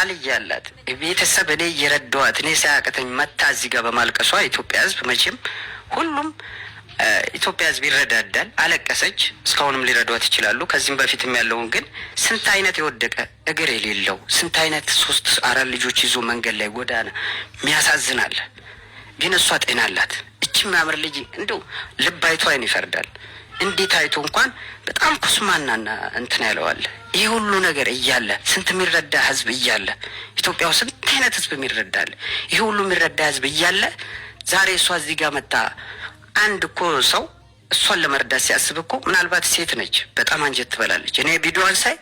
ቃል እያላት ቤተሰብ እኔ እየረዳኋት እኔ ሳያቅተኝ መታ እዚህ ጋር በማልቀሷ ኢትዮጵያ ሕዝብ መቼም ሁሉም ኢትዮጵያ ሕዝብ ይረዳዳል። አለቀሰች። እስካሁንም ሊረዷት ይችላሉ። ከዚህም በፊትም ያለውን ግን ስንት አይነት የወደቀ እግር የሌለው ስንት አይነት 3-4 ልጆች ይዞ መንገድ ላይ ጎዳና የሚያሳዝናል። ግን እሷ ጤና አላት። እቺ የሚያምር ልጅ እንደው ልብ አይቶ አይን ይፈርዳል። እንዴት አይቶ እንኳን በጣም ኩስማናና እንትን ያለዋል። ይሄ ሁሉ ነገር እያለ ስንት የሚረዳ ህዝብ እያለ ኢትዮጵያው ስንት አይነት ህዝብ የሚረዳል። ይሄ ሁሉ የሚረዳ ህዝብ እያለ ዛሬ እሷ እዚህ ጋር መጣ። አንድ እኮ ሰው እሷን ለመርዳት ሲያስብ እኮ ምናልባት ሴት ነች፣ በጣም አንጀት ትበላለች። እኔ ቪዲዮዋን ሳይ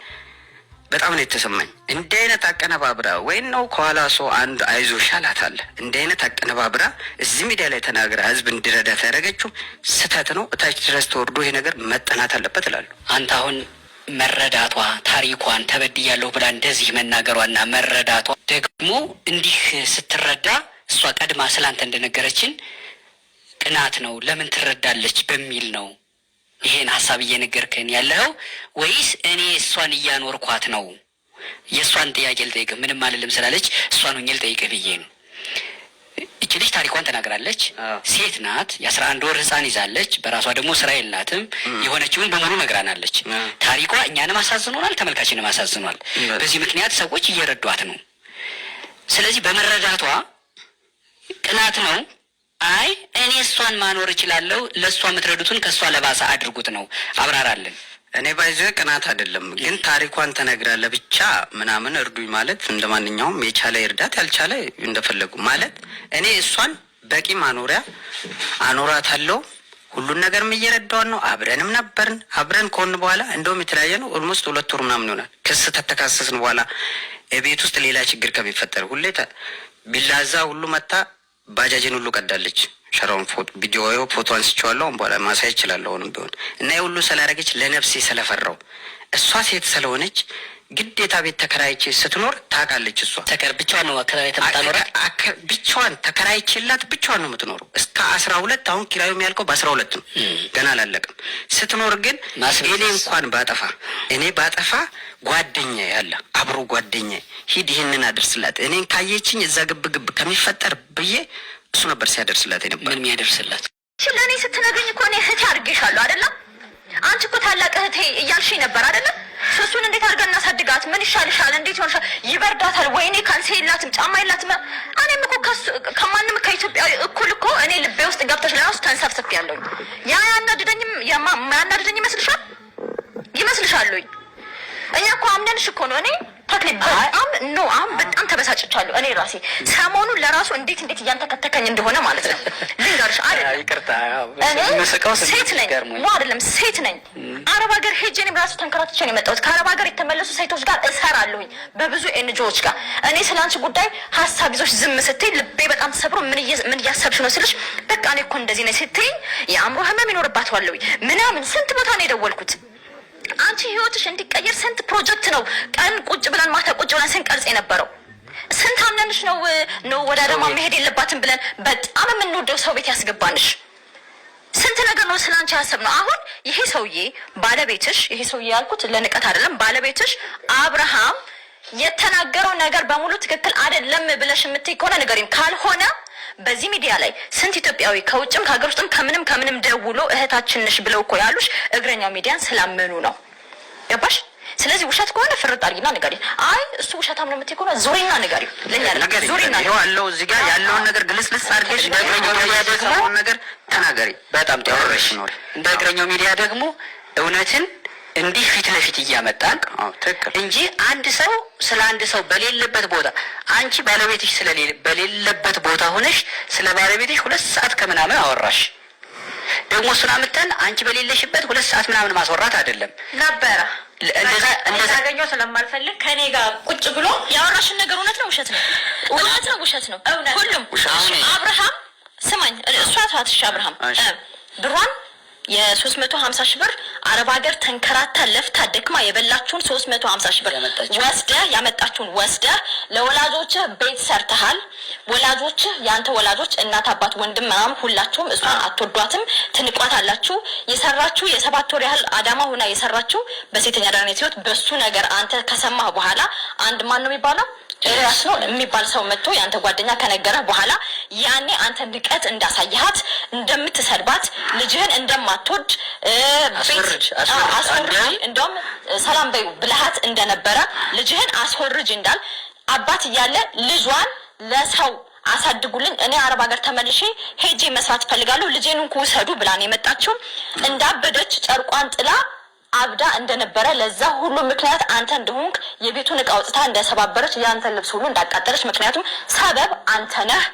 በጣም ነው የተሰማኝ። እንዲህ አይነት አቀነባብራ ወይ ነው ከኋላ ሰው አንድ አይዞሽ አላታል። እንዲህ አይነት አቀነባብራ እዚህ ሚዲያ ላይ ተናግራ ህዝብ እንዲረዳት ያደረገችው ስህተት ነው። እታች ድረስ ተወርዶ ይሄ ነገር መጠናት አለበት እላሉ። አንተ አሁን መረዳቷ ታሪኳን ተበድያለሁ ብላ እንደዚህ መናገሯና መረዳቷ ደግሞ እንዲህ ስትረዳ እሷ ቀድማ ስላንተ እንደነገረችን ቅናት ነው ለምን ትረዳለች በሚል ነው ይሄን ሐሳብ እየነገርከን ያለው ወይስ እኔ እሷን እያኖርኳት ነው? የእሷን ጥያቄ ልጠይቅህ። ምንም አልልም ስላለች እሷን ሆኜ ልጠይቅህ ብዬ ነው። እቺ ልጅ ታሪኳን ተናግራለች። ሴት ናት። የ11 ወር ህፃን ይዛለች። በራሷ ደግሞ ስራ የላትም። የሆነችውን በሙሉ ነግራናለች። ታሪኳ እኛንም አሳዝኖናል፣ ተመልካችንም አሳዝኗል። በዚህ ምክንያት ሰዎች እየረዷት ነው። ስለዚህ በመረዳቷ ቅናት ነው። አይ እኔ እሷን ማኖር እችላለሁ፣ ለእሷ የምትረዱትን ከእሷ ለባሰ አድርጉት ነው። አብራራለን። እኔ ባይዘ ቅናት አይደለም፣ ግን ታሪኳን ተነግራለ ብቻ ምናምን እርዱኝ ማለት እንደማንኛውም የቻለ ይርዳት፣ ያልቻለ እንደፈለጉ ማለት። እኔ እሷን በቂ ማኖሪያ አኖራታለሁ። ሁሉን ነገርም እየረዳዋን ነው። አብረንም ነበርን። አብረን ከሆን በኋላ እንደውም የተለያየ ነው። ኦልሞስት 2 ወር ምናምን ይሆናል። ክስ ተተካሰስን በኋላ ቤት ውስጥ ሌላ ችግር ከሚፈጠር ሁሌ ቢላዛ ሁሉ መታ ባጃጅን ሁሉ ቀዳለች። ሸራውን ፎቶ አንስቼዋለሁ። በኋላ ማሳየት እችላለሁ አሁንም ቢሆን እና የሁሉ ስላደረገች ለነፍሴ ስለፈራው እሷ ሴት ስለሆነች ግዴታ ቤት ተከራይቼ ስትኖር ታውቃለች። እሷ ብቻዋን ነው አከራይ ተምታኖር ብቻዋን ተከራይቼላት ብቻዋን ነው የምትኖረው እስከ 12። አሁን ኪራዩ የሚያልቀው በ12 ነው፣ ገና አላለቅም። ስትኖር ግን እኔ እንኳን ባጠፋ ጓደኛ ያለ አብሮ ጓደኛ ሂድ ይሄንን አደርስላት እኔን ካየችኝ እዛ ግብ ከሚፈጠር ብዬ እሱ ነበር ሲያደርስላት ነበር። ምን የሚያደርስላት ለኔ ስትነግረኝ እኮ እኔ እህቴ አድርጌሻለሁ አይደለም? አንቺ እኮ ታላቅ እህቴ እያልሽኝ ነበር አይደለም? ሶስቱን እንዴት አድርገን እናሳድጋት? ምን ይሻልሻል? እንዴት ይሆንሻል? ይበርዳታል? ወይኔ ካልሲ የላትም ጫማ የላትም። እኔም እኮ ከማንም ከኢትዮጵያዊ እኩል እኮ እኔ ልቤ ውስጥ ገብተሽ ለራሱ ተንሰፍስፌያለሁኝ። ያናድደኝም ይመስልሻል? እኛ እኮ አምነንሽ እኮ ነው። እኔ ተክሌ በጣም ተበሳጭቻለሁ። እኔ ራሴ ሰሞኑን ለራሱ እንዴት እያንተከተከኝ እንደሆነ ማለት ነው። ልንገርሽ ሴት ነኝ። አረብ ሀገር ሄጄ እኔም ራሱ ተንከራትቼ ነው የመጣሁት። ከአረብ ሀገር የተመለሱ ሴቶች ጋር እሰራለሁኝ፣ በብዙ ኤንጂኦዎች ጋር። እኔ ስላንቺ ጉዳይ ሀሳብ ይዞሽ ዝም ስትይ ልቤ በጣም ተሰብሮ ምን እያሰብሽ ነው ስልሽ በቃ እኔ እኮ እንደዚህ ነኝ ስትይኝ የአእምሮ ህመም ይኖርባታል ምናምን ስንት ቦታ ነው የደወልኩት። አንቺ ህይወትሽ እንዲቀየር ስንት ፕሮጀክት ነው ቀን ቁጭ ብለን ማታ ቁጭ ብለን ስንቀርጽ የነበረው። ስንት አምነንሽ ነው ወደ አዳማ መሄድ የለባትም ብለን በጣም የምንወደው ሰው ቤት ያስገባንሽ። ስንት ነገር ነው ስላንቺ ያሰብነው። አሁን ይሄ ሰውዬ ያልኩት ለንቀት አይደለም። ባለቤትሽ አብርሃም የተናገረው ነገር በሙሉ ትክክል አይደለም ብለሽ የምትይ ከሆነ ንገሪኝ። ካልሆነ በዚህ ሚዲያ ላይ ስንት ኢትዮጵያዊ ከውጭም ከሀገር ውስጥም ከምንም ደውሎ እህታችን ነሽ ብለው እኮ ያሉሽ እግረኛው ሚዲያን ስላመኑ ነው። ገባሽ? ስለዚህ ውሸት ከሆነ ፍርጥ አድርጊና ንገሪኝ። አይ እሱ ውሸታም ነው የምትይ ከሆነ ዙሪና ንገሪው። ዙሪና ያለው እዚህ ጋር ያለውን ነገር ግልጽልጽ አድርገሽ እግረኛው ሚዲያ ደግሞ ነገር ተናገሪ። በጣም ተወረሽ ነው። እንደ እግረኛው ሚዲያ ደግሞ እውነትን እንዲህ ፊት ለፊት እያመጣን እንጂ አንድ ሰው ስለ አንድ ሰው በሌለበት ቦታ አንቺ ባለቤትሽ በሌለበት ቦታ ሆነሽ ስለ ባለቤትሽ 2 ሰዓት ከምናምን አወራሽ። ደግሞ እሱን አምጥተን አንቺ በሌለሽበት 2 ሰዓት ምናምን ማስወራት አይደለም ነበረ። እንደዛ አገኘው ስለማልፈልግ ከኔ ጋር ቁጭ ብሎ ያወራሽን ነገር እውነት ነው ውሸት ነው? ውሸት ነው ሁሉም። አብርሃም ስማኝ፣ እሷ ታትሽ አብርሃም ብሯን የ350 ሺህ ብር አረብ ሀገር ተንከራታ ለፍታ ደክማ የበላችሁን 350 ሺህ ብር ወስደህ ያመጣችሁን ወስደህ ለወላጆችህ ቤት ሰርተሃል። ወላጆችህ ያንተ ወላጆች እናት አባት ወንድም ምናምን ሁላችሁም እሷን አትወዷትም፣ ትንቋት አላችሁ። የሰራችሁ የ7 ወር ያህል አዳማ ሆና የሰራችሁ በሴተኛ አዳሪነት ህይወት በሱ ነገር አንተ ከሰማህ በኋላ አንድ ማን ነው የሚባለው ኤሪያስ ነው የሚባል ሰው መጥቶ ያንተ ጓደኛ ከነገረህ በኋላ ያኔ አንተ ንቀት እንዳሳየሃት እንደምትሰድባት ልጅህን እንደማትወድ አስወርጅ እንደውም ሰላም በይው ብልሃት እንደነበረ ልጅህን አስወርጅ እንዳል አባት እያለ ልጇን ለሰው አሳድጉልኝ እኔ አረብ ሀገር ተመልሼ ሄጄ መስራት ፈልጋለሁ ልጄን እንኳን ውሰዱ ብላን የመጣችው እንዳበደች ጨርቋን ጥላ አብዳ እንደነበረ ለዛ ሁሉ ምክንያት አንተ እንደሆንክ የቤቱን ዕቃ አውጥታ እንደሰባበረች ያንተ ልብስ ሁሉ እንዳቃጠለች ምክንያቱም ሰበብ አንተ ነህ።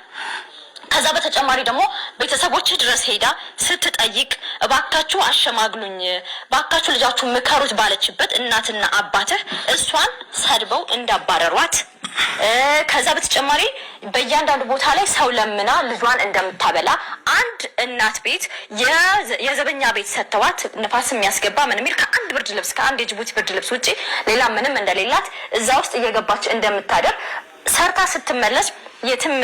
ከዛ በተጨማሪ ደግሞ ቤተሰቦች ድረስ ሄዳ ስትጠይቅ እባካችሁ አሸማግሉኝ እባካችሁ ልጃችሁ ምከሩት ባለችበት እናትና አባትህ እሷን ሰድበው እንዳባረሯት ከዛ በተጨማሪ በእያንዳንዱ ቦታ ላይ ሰው ለምና ልጇን እንደምታበላ አንድ እናት ቤት የዘበኛ ቤት ሰተዋት ንፋስ የሚያስገባ ምን የሚል ከአንድ ብርድ ልብስ ከአንድ የጅቡቲ ብርድ ልብስ ውጪ ሌላ ምንም እንደሌላት እዛ ውስጥ እየገባች እንደምታደር ሰርታ ስትመለስ የትም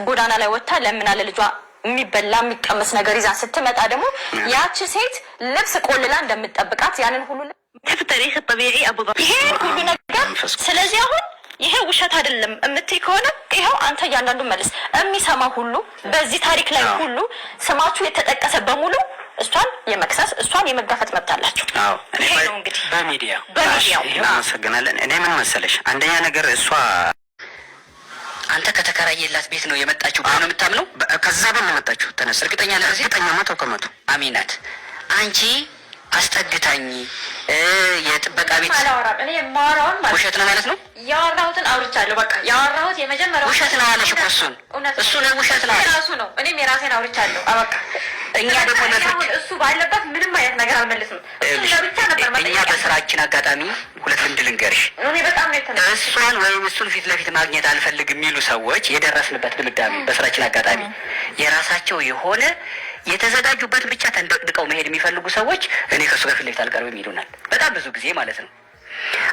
ጎዳና ላይ ወጣ ለምና ለልጇ የሚበላ የሚቀመስ ነገር ይዛ ስትመጣ ደግሞ ያቺ ሴት ልብስ ቆልላ እንደምትጠብቃት ያንን ሁሉ ተፈጠሪህ ጠቢዒ አቡባ ይሄ ሁሉ ነገር ስለዚህ አሁን ይሄ ውሸት አይደለም እምትይ ከሆነ ይሄው አንተ ያንዳንዱ መልስ የሚሰማ ሁሉ በዚህ ታሪክ ላይ ሁሉ ስማችሁ የተጠቀሰ በሙሉ እሷን የመክሰስ እሷን የመጋፈጥ መብት አላችሁ። አዎ ይሄ ነው እንግዲህ በሚዲያው እናመሰግናለን። እኔ ምን መሰለሽ አንደኛ ነገር እሷ አንተ ከተከራየላት ቤት ነው የመጣችው ብለህ ነው የምታምነው? ከዛ ቤት ነው የመጣችው ተነስ እርግጠኛ ነህ? እርግጠኛ ከመቶ አሚናት አንቺ አስጠግታኝ የጥበቃ ቤት አላወራም እኔ የማወራውን ማለት ውሸት ነው ማለት ነው። ያወራሁትን አውርቻለሁ በቃ ያወራሁት የመጀመሪያው ውሸት ነው አለሽ እኮ እሱ ነው ውሸት ነው ራሱ ነው። እኔም የራሴን አውርቻለሁ በቃ እኛ ደግሞ እሱ ባለበት ምንም አይነት ነገር አልመልስም። እሱ ለብቻ ነበር ማለት እኛ በስራችን አጋጣሚ ሁለት ልምድ ልንገርሽ እኔ በጣም ነው የተነሳ እሷን ወይም እሱን ፊት ለፊት ማግኘት አልፈልግም የሚሉ ሰዎች የደረስንበት ድምዳሜ በስራችን አጋጣሚ የራሳቸው የሆነ የተዘጋጁበት ብቻ ተንደቅድቀው መሄድ የሚፈልጉ ሰዎች እኔ ከሱ ጋር ፊት ለፊት አልቀርብም ይሉናል። በጣም ብዙ ጊዜ ማለት ነው።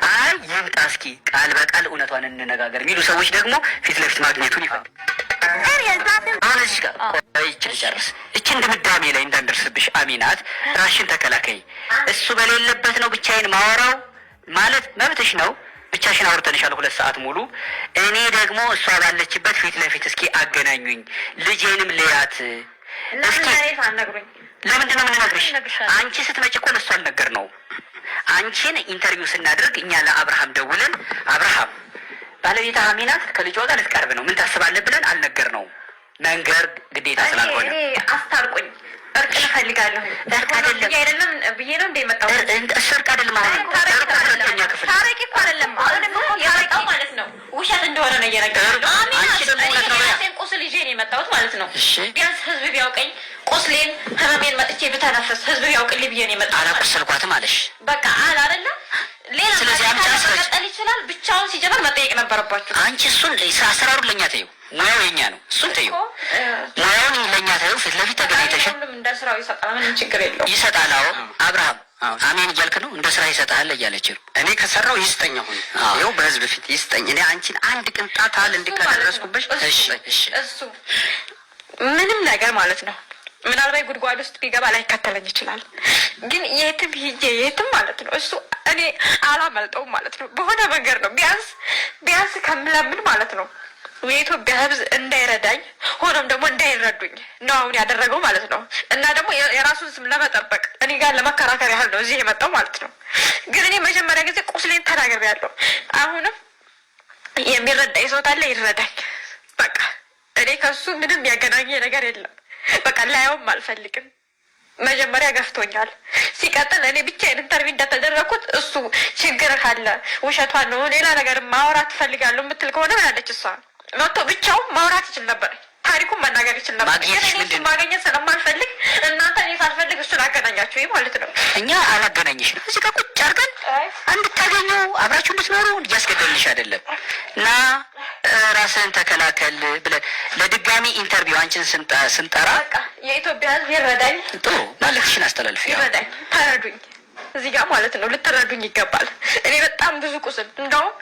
አይ ይምጣ እስኪ ቃል በቃል እውነቷን እንነጋገር የሚሉ ሰዎች ደግሞ ፊት ለፊት ማግኘቱን ይፈልጋሉ። አሁንሽ ጋር ቆይችን ጨርስ እቺን ድምዳሜ ላይ እንዳንደርስብሽ አሚናት ራሽን ተከላከይ። እሱ በሌለበት ነው ብቻዬን ማወራው ማለት መብትሽ ነው። ብቻሽን አውርተንሻል 2 ሰዓት ሙሉ። እኔ ደግሞ እሷ ባለችበት ፊት ለፊት እስኪ አገናኙኝ ልጄንም ልያት እስኪ ለምንድን ነው የምንነግርሽ? አንቺ ስትመጪ እኮ ለእሱ አልነገር ነው። አንቺን ኢንተርቪው ስናደርግ እኛ ለአብርሃም ደውለን አብርሃም ባለቤት አሚናት ከልጇ ጋር ልትቀርብ ነው ምን ታስባለህ ብለን አልነገር ነው። መንገር ግዴታ ስላልሆነ አስታርቁኝ እርቅ እፈልጋለሁ። እርቅ አይደለም ብዬ ነው እንደመጣው እሱ እርቅ አይደለም ማለት ነው። ታሪክ እኮ አይደለም ያመጣው ማለት ነው። ውሸት እንደሆነ ነው እየነገርኩት። አሚናት ቁስል ይዤ ነው የመጣሁት ማለት ነው። ቢያንስ ህዝብ ቢያውቀኝ ቁስሌን ህመሜን መጥቼ ብተነፍስ ህዝብ ቢያውቅልኝ ብዬ ነው የመጣሁት። አላቆሰልኳትም አለሽ በቃ አለ አይደለ ሌላ መቀጠል ይችላል። ብቻውን ሲጀመር መጠየቅ ነበረባችሁ። አንቺ እሱን አሰራሩን ለኛ ተይው፣ ሙያው የኛ ነው። እሱን ተይው፣ ሙያውን ለኛ ተይው። ፊት ለፊት ተገናኝተሽ ሁሉም እንደ ስራው ይሰጣል። ምንም ችግር የለውም። ይሰጣል። አዎ አብርሃም አሜን እያልክ ነው። እንደ ስራ ይሰጣል እያለች ነው። እኔ ከሰራው ይስጠኝ። አሁን ይኸው በህዝብ ፊት ይስጠኝ። እኔ አንቺን አንድ ቅንጣት አለ እንድካደረስኩብሽ እሱ ምንም ነገር ማለት ነው። ምናልባት ጉድጓድ ውስጥ ቢገባ ላይከተለኝ ይችላል። ግን የትም ሂጄ የትም ማለት ነው እሱ እኔ አላመልጠውም ማለት ነው። በሆነ መንገድ ነው ቢያንስ ከምለምን ማለት ነው የኢትዮጵያ ህዝብ እንዳይረዳኝ ሆኖም ደግሞ እንዳይረዱኝ ነው አሁን ያደረገው ማለት ነው። እና ደግሞ የራሱን ስም ለመጠበቅ እኔ ጋር ለመከራከር ያህል ነው እዚህ የመጣው ማለት ነው። ግን እኔ መጀመሪያ ጊዜ ቁስሌን ተናግሬያለሁ። አሁንም የሚረዳኝ ሰው ካለ ይረዳኝ። በቃ እኔ ከሱ ምንም ያገናኘ ነገር የለም። በቃ ላየውም አልፈልግም። መጀመሪያ ገፍቶኛል። ሲቀጥል እኔ ብቻዬን ኢንተርቪው እንደተደረኩት እሱ ችግር ካለ ውሸቷን ነው ሌላ ነገር ማውራት ትፈልጋለሁ የምትል ከሆነ ምን አለች እሷ መጥቶ ብቻውን ማውራት ይችል ነበር። ታሪኩን መናገር ይችል ነበር። ግን እኔ እሱን ማግኘት ስለማልፈልግ እናንተ እኔ ሳልፈልግ እሱን አገናኛችሁ ማለት ነው። እኛ አላገናኘሽ ነው። እዚህ ጋር ቁጭ አድርገን እንድታገኘው አብራችሁ እንድትኖሩ እያስገደልሽ አይደለም። እና ራስህን ተከላከል ብለን ለድጋሚ ኢንተርቪው አንቺን ስንጠራ በቃ የኢትዮጵያ ህዝብ ይረዳኝ። ጥሩ መልዕክትሽን አስተላልፊ። ይረዳኝ፣ ተረዱኝ። እዚህ ጋር ማለት ነው። ልትረዱኝ ይገባል። እኔ በጣም ብዙ ቁስል እንደውም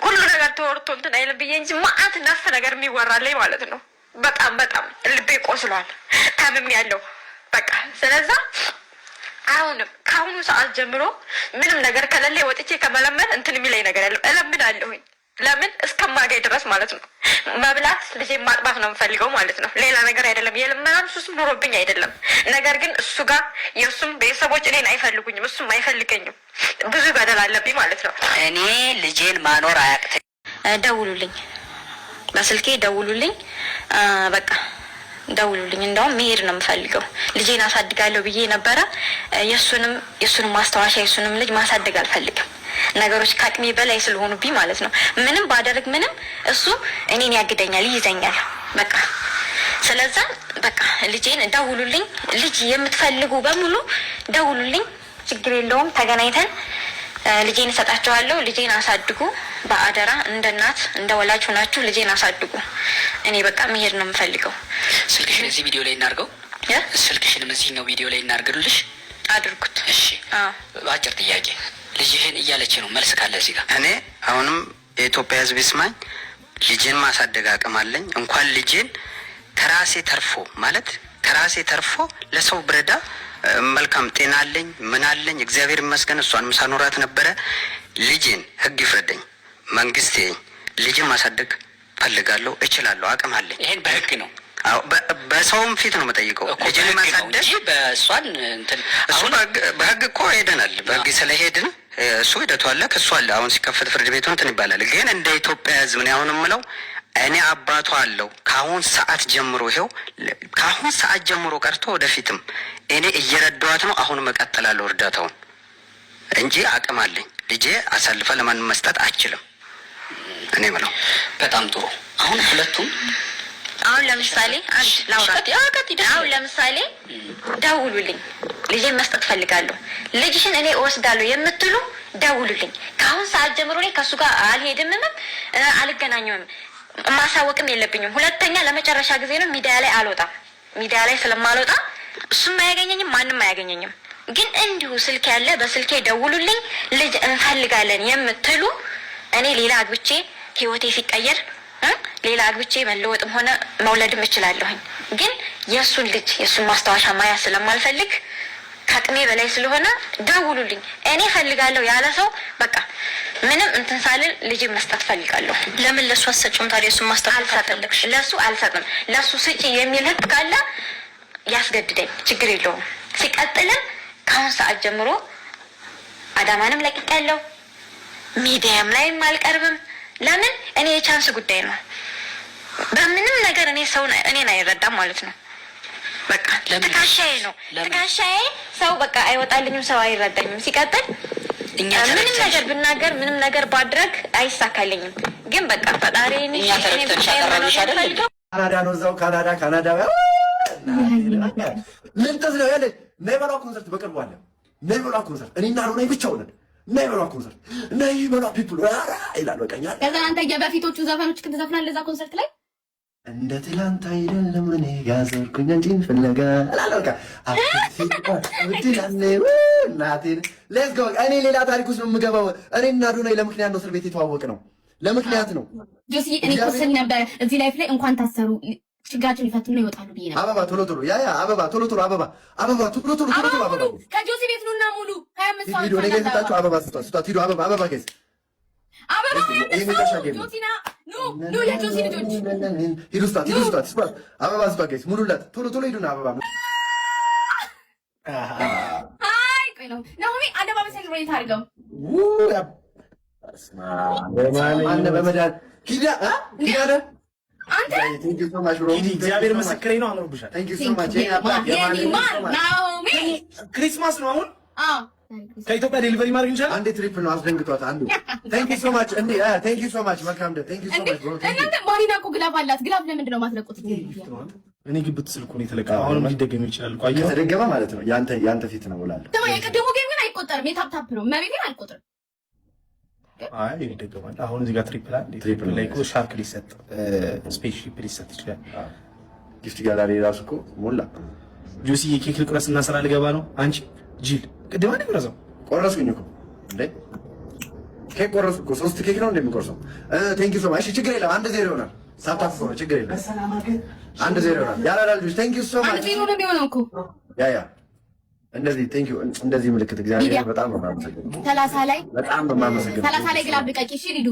ሁሉ ነገር ተወርቶ እንትን አይልም ብዬ እንጂ ማአት ነፍ ነገር የሚወራልኝ ማለት ነው። በጣም በጣም ልቤ ቆስሏል። ታምም ያለው በቃ ስለዛ አሁንም ከአሁኑ ሰዓት ጀምሮ ምንም ነገር ከሌለ ወጥቼ ከመለመን እንትን የሚለኝ ነገር ያለው እለምናለሁኝ። ለምን እስከማገኝ ድረስ ማለት ነው። መብላት ልጄ ማጥባት ነው የምፈልገው ማለት ነው። ሌላ ነገር አይደለም። የልመናም ሱስ ኑሮብኝ አይደለም። ነገር ግን እሱ ጋር የእሱም ቤተሰቦች እኔን አይፈልጉኝም፣ እሱም አይፈልገኝም። ብዙ በደል አለብኝ ማለት ነው። እኔ ልጄን ማኖር አያቅተኝ። ደውሉልኝ፣ በስልኬ ደውሉልኝ። በቃ ደውሉልኝ። እንደውም መሄድ ነው የምፈልገው። ልጄን አሳድጋለሁ ብዬ ነበረ። የእሱንም ማስታወሻ የእሱንም ልጅ ማሳደግ አልፈልግም። ነገሮች ከአቅሜ በላይ ስለሆኑብኝ ማለት ነው። ምንም ባደርግ ምንም እሱ እኔን ያግደኛል፣ ይይዘኛል። በቃ ስለዛ በቃ ልጄን ደውሉልኝ። ልጅ የምትፈልጉ በሙሉ ደውሉልኝ፣ ችግር የለውም። ተገናኝተን ልጄን እሰጣችኋለሁ። ልጄን አሳድጉ በአደራ። እንደ እናት እንደ ወላጅ ሆናችሁ ልጄን አሳድጉ። እኔ በቃ መሄድ ነው የምፈልገው። ስልክሽን እዚህ ቪዲዮ ላይ እናድርገው። ስልክሽንም እዚህኛው ቪዲዮ ላይ እናድርግልሽ። አድርጉት። እሺ። አጭር ጥያቄ ልጅህን እያለች ነው። መልስ ካለ እዚህ ጋር እኔ አሁንም የኢትዮጵያ ሕዝብ ይስማኝ። ልጄን ማሳደግ አቅም አለኝ። እንኳን ልጄን ከራሴ ተርፎ ማለት ከራሴ ተርፎ ለሰው ብረዳ መልካም ጤና አለኝ፣ ምን አለኝ፣ እግዚአብሔር ይመስገን። እሷን ምሳኖራት ነበረ። ልጄን ህግ ይፍረደኝ፣ መንግስት ይኝ ልጄን ማሳደግ ፈልጋለሁ፣ እችላለሁ፣ አቅም አለኝ። ይሄን በህግ ነው በሰውም ፊት ነው የምጠይቀው። ልጄን ማሳደግ በእሷን እንትን እሱ በህግ እኮ ሄደናል። በህግ ስለሄድን እሱ ሂደቱ አለ፣ ክሱ አለ። አሁን ሲከፈት ፍርድ ቤቱ እንትን ይባላል። ግን እንደ ኢትዮጵያ ህዝብ ነው አሁን የምለው። እኔ አባቷ አለው ከአሁን ሰዓት ጀምሮ ይሄው ከአሁን ሰዓት ጀምሮ ቀርቶ ወደፊትም እኔ እየረዳኋት ነው። አሁን መቀጠላለሁ እርዳታውን እንጂ አቅም አለኝ። ልጄ አሳልፈ ለማንም መስጠት አችልም። እኔ ምለው በጣም ጥሩ። አሁን ሁለቱም አሁን ለምሳሌ አንድ ላውራት። አሁን ለምሳሌ ደውሉልኝ፣ ልጄን መስጠት ፈልጋለሁ፣ ልጅሽን እኔ እወስዳለሁ የምትሉ ደውሉልኝ። ከአሁን ሰዓት ጀምሮ እኔ ከእሱ ጋር አልሄድምም፣ አልገናኘውም፣ ማሳወቅም የለብኝም። ሁለተኛ ለመጨረሻ ጊዜ ነው ሚዲያ ላይ አልወጣም። ሚዲያ ላይ ስለማልወጣ እሱም አያገኘኝም፣ ማንም አያገኘኝም። ግን እንዲሁ ስልክ ያለ በስልኬ ደውሉልኝ። ልጅ እንፈልጋለን የምትሉ እኔ ሌላ አግብቼ ህይወቴ ሲቀየር ሌላ አግብቼ መለወጥም ሆነ መውለድም እችላለሁኝ። ግን የእሱን ልጅ የእሱን ማስታወሻ ማያ ስለማልፈልግ ከአቅሜ በላይ ስለሆነ ደውሉልኝ። እኔ ፈልጋለሁ ያለ ሰው በቃ ምንም እንትን ሳልል ልጅ መስጠት ፈልጋለሁ። ለምን ለሱ አሰጭም ታዲያ? እሱ ማስታወሻ አልሰጥልሽ፣ ለሱ አልሰጥም። ለሱ ስጪ የሚል ህግ ካለ ያስገድደኝ፣ ችግር የለውም። ሲቀጥልም ከአሁን ሰዓት ጀምሮ አዳማንም ለቅቄያለሁ፣ ሚዲያም ላይም አልቀርብም። ለምን እኔ የቻንስ ጉዳይ ነው። በምንም ነገር እኔ ሰው እኔን አይረዳም ማለት ነው። በቃ ትከሻዬ ነው ትከሻዬ። ሰው በቃ አይወጣልኝም፣ ሰው አይረዳኝም። ሲቀጥል ምንም ነገር ብናገር ምንም ነገር ባድረግ አይሳካልኝም። ግን በቃ ፈጣሪ ካናዳ ነው እዛው ካናዳ ልንጠዝ ነው ያለ ነይበሏ ኮንሰርት በቅርቡ አለ። ነይበሏ ኮንሰርት እኔና ነው ነይ ብቻው ነን። ነይበሏ ኮንሰርት ነይበሏ ፒፕል ይላል። በቃኛ ከዛ አንተ የበፊቶቹ ዘፈኖች ክትዘፍናለህ እዛ ኮንሰርት ላይ እንደ ትላንት አይደለም እኔ ጋዘርኩኝ እንጂን ፍለጋ አላለካ ሌትስ ጎ። እኔ ሌላ ታሪክ ውስጥ ነው የምገባው። እኔ እና ዶናይ ለምክንያት ነው እስር ቤት የተዋወቅ ነው። ለምክንያት ነው ጆሲ። እኔ ኮስል ነበር እዚህ ላይፍ ላይ እንኳን ታሰሩ ችግራቸውን ይፈትኑ ይወጣሉ ብዬ ነበር። አበባ ቶሎ ቶሎ ያ አበባ ቶሎ ቶሎ አበባ ቶሎ ቶሎ አበባ ከጆሲ ቤት ነውና ሙሉ 25 ሰው ቪዲዮ ነገ የሰጣችሁ አበባ ስጧት ሂዱ። አበባ ከዚህ አበባ ጆሲና ኑ የጆሲ ልጆች ሂዱ ስጧት አበባ ስጧት ጋይስ ሙሉላት ቶሎ ቶሎ ሂዱና አበባ አይ ቆይ ነው ናሆሚ አደባባይ ሴሌብሬት አድርገው ማነ በመዳን ኪዳ አንተ እግዚአብሔር ምስክሬ ነው። አምሮብሻል። ናሆሚ ክሪስማስ ነው አሁን። ከኢትዮጵያ ዴሊቨሪ ማድረግ እንችላለን። አንዴ ትሪፕ ነው አስደንግጧት። አንዱ ቴንክ ዩ ሶ ማች እንዴ ቴንክ ዩ ሶ ማች መልካም ደ ቴንክ ዩ ሶ ማች ብሮ። እናንተ ማሪና እኮ ግላፍ አላት። ግላፍ ለምንድን ነው የማትለቁት? እኔ ግብት ስልኩ ነው የተለቀቀው። አሁንም ሊደገም ይችላል። ቆይ ተደገመ ማለት ነው። ያንተ ፊት ነው ብላለሁ። ደግሞ የቀደሙ ጌም ግን አይቆጠርም። የታፕታፕ ነው። መቤቴን አልቆጥርም። አይ ይደገማል። አሁን እዚህ ጋር ትሪፕል ላይ እኮ ሻርክ ሊሰጥ ስፔስሺፕ ሊሰጥ ይችላል። ጊፍት ጋላሪ ራሱ እኮ ሞላ። ጆሲ የኬክ ልቁረስ እና ስራ ልገባ ነው። አንቺ ጅል ቅድም አንድ ቆረሰው ቆረስኩኝ እኮ እንዴ ኬክ ቆረስኩ እኮ 3 ኬክ ነው እንደሚቆርሰው። ቴንክ ዩ ሶ ማች። ችግር የለም 1-0 ይሆናል። ሳታፍ ነው ችግር የለም 1-0 ይሆናል። ያላላ ልጅ ቴንክ ዩ ሶ ማች። 1-0 ነው የሚሆነው እኮ ያ እንደዚህ ቴንክ ዩ እንደዚህ ምልክት እግዚአብሔር በጣም ነው የማመሰግነው። 30 ላይ በጣም ነው የማመሰግነው። 30 ላይ ግላብ ልቀቂ እሺ ሊዱ